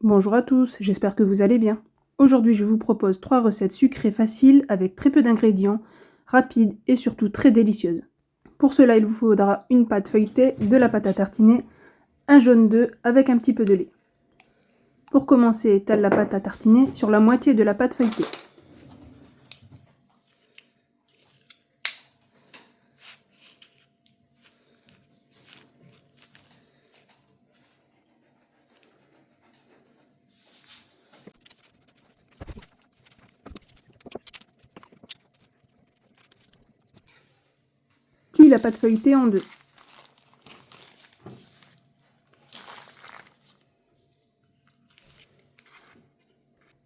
Bonjour à tous, j'espère que vous allez bien. Aujourd'hui, je vous propose 3 recettes sucrées faciles avec très peu d'ingrédients, rapides et surtout très délicieuses. Pour cela, il vous faudra une pâte feuilletée, de la pâte à tartiner, un jaune d'œuf avec un petit peu de lait. Pour commencer, étale la pâte à tartiner sur la moitié de la pâte feuilletée. Plie la pâte feuilletée en deux.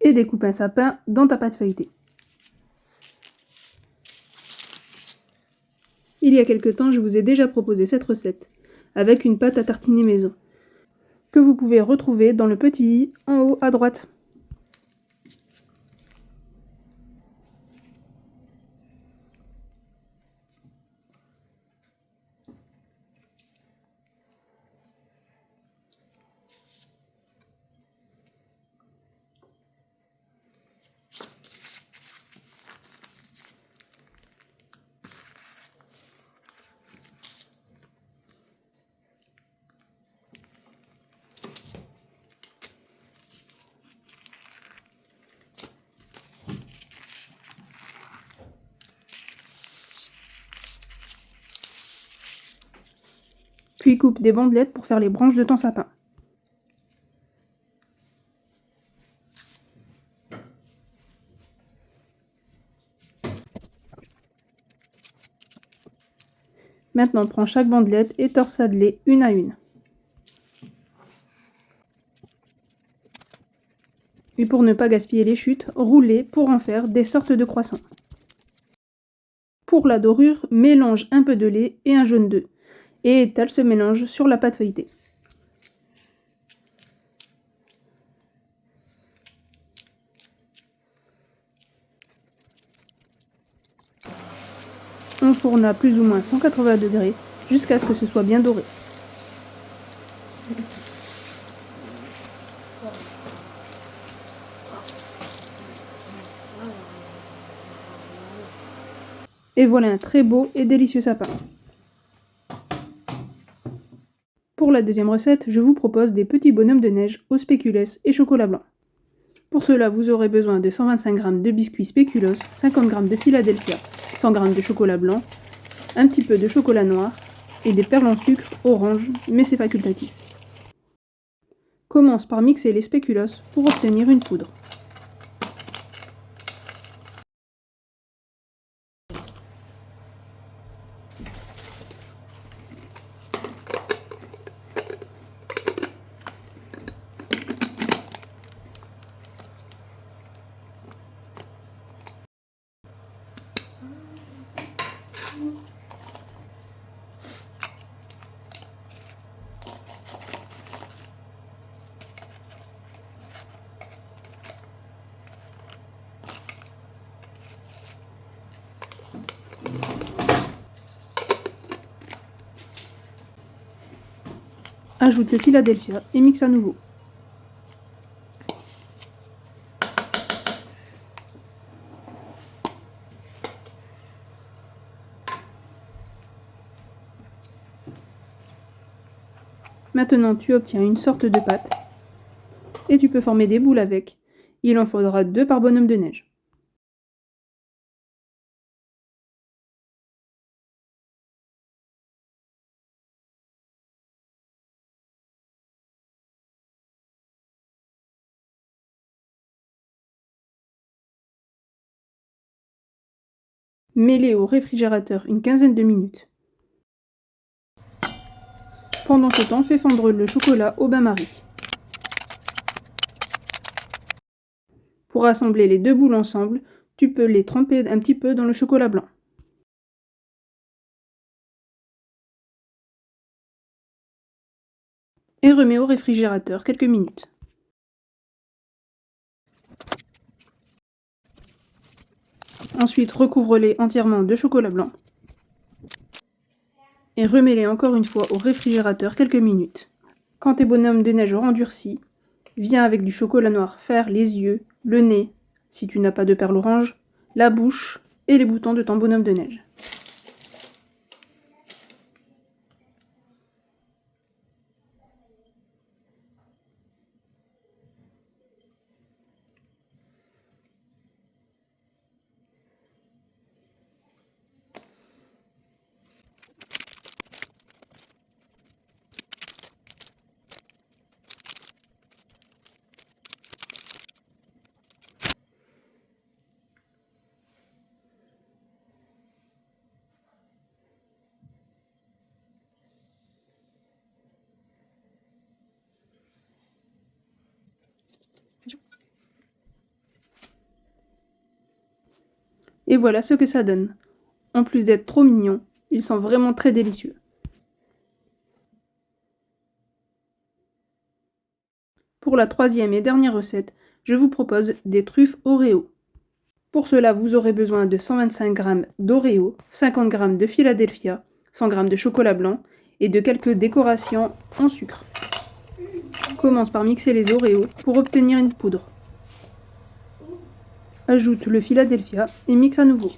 Et découpe un sapin dans ta pâte feuilletée. Il y a quelque temps, je vous ai déjà proposé cette recette, avec une pâte à tartiner maison, que vous pouvez retrouver dans le petit i en haut à droite. Puis coupe des bandelettes pour faire les branches de ton sapin. Maintenant, prends chaque bandelette et torsadez-les une à une. Et pour ne pas gaspiller les chutes, roulez pour en faire des sortes de croissants. Pour la dorure, mélange un peu de lait et un jaune d'œuf et étale ce mélange sur la pâte feuilletée. On fourne à plus ou moins 180 degrés jusqu'à ce que ce soit bien doré. Et voilà un très beau et délicieux sapin. Pour la deuxième recette, je vous propose des petits bonhommes de neige au spéculoos et chocolat blanc. Pour cela, vous aurez besoin de 125 g de biscuits spéculoos, 50 g de Philadelphia, 100 g de chocolat blanc, un petit peu de chocolat noir et des perles en sucre orange, mais c'est facultatif. Commence par mixer les spéculoos pour obtenir une poudre. Ajoute le Philadelphia et mixe à nouveau. Maintenant, tu obtiens une sorte de pâte et tu peux former des boules avec. Il en faudra 2 par bonhomme de neige. Mets-les au réfrigérateur une quinzaine de minutes. Pendant ce temps, fais fondre le chocolat au bain-marie. Pour assembler les 2 boules ensemble, tu peux les tremper un petit peu dans le chocolat blanc. Et remets au réfrigérateur quelques minutes. Ensuite, recouvre-les entièrement de chocolat blanc. Et remets-les encore une fois au réfrigérateur quelques minutes. Quand tes bonhommes de neige auront durci, Viens avec du chocolat noir faire les yeux, le nez, si tu n'as pas de perles orange, la bouche et les boutons de ton bonhomme de neige. Et voilà ce que ça donne. En plus d'être trop mignon, ils sont vraiment très délicieux. Pour la troisième et dernière recette, je vous propose des truffes Oreo. Pour cela, vous aurez besoin de 125 g d'Oreo, 50 g de Philadelphia, 100 g de chocolat blanc et de quelques décorations en sucre. Commence par mixer les Oreos pour obtenir une poudre. Ajoute le Philadelphia et mixe à nouveau.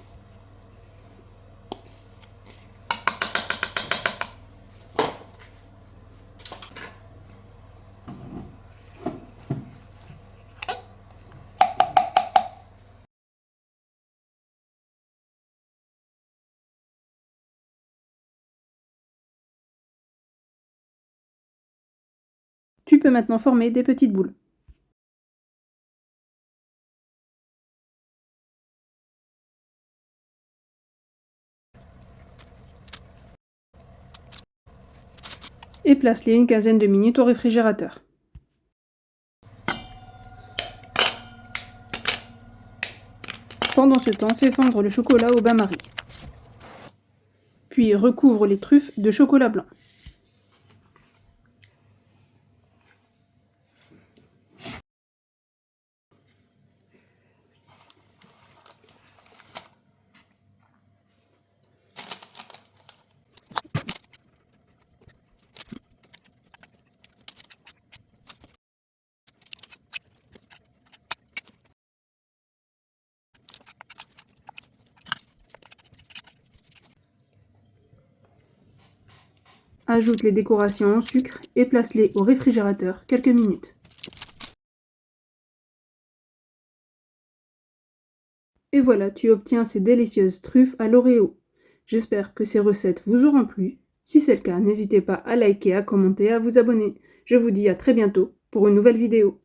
Tu peux maintenant former des petites boules. Et place-les une quinzaine de minutes au réfrigérateur. Pendant ce temps, fais fondre le chocolat au bain-marie. Puis recouvre les truffes de chocolat blanc. Ajoute les décorations en sucre et place-les au réfrigérateur quelques minutes. Et voilà, tu obtiens ces délicieuses truffes à l'Oreo. J'espère que ces recettes vous auront plu. Si c'est le cas, n'hésitez pas à liker, à commenter, à vous abonner. Je vous dis à très bientôt pour une nouvelle vidéo.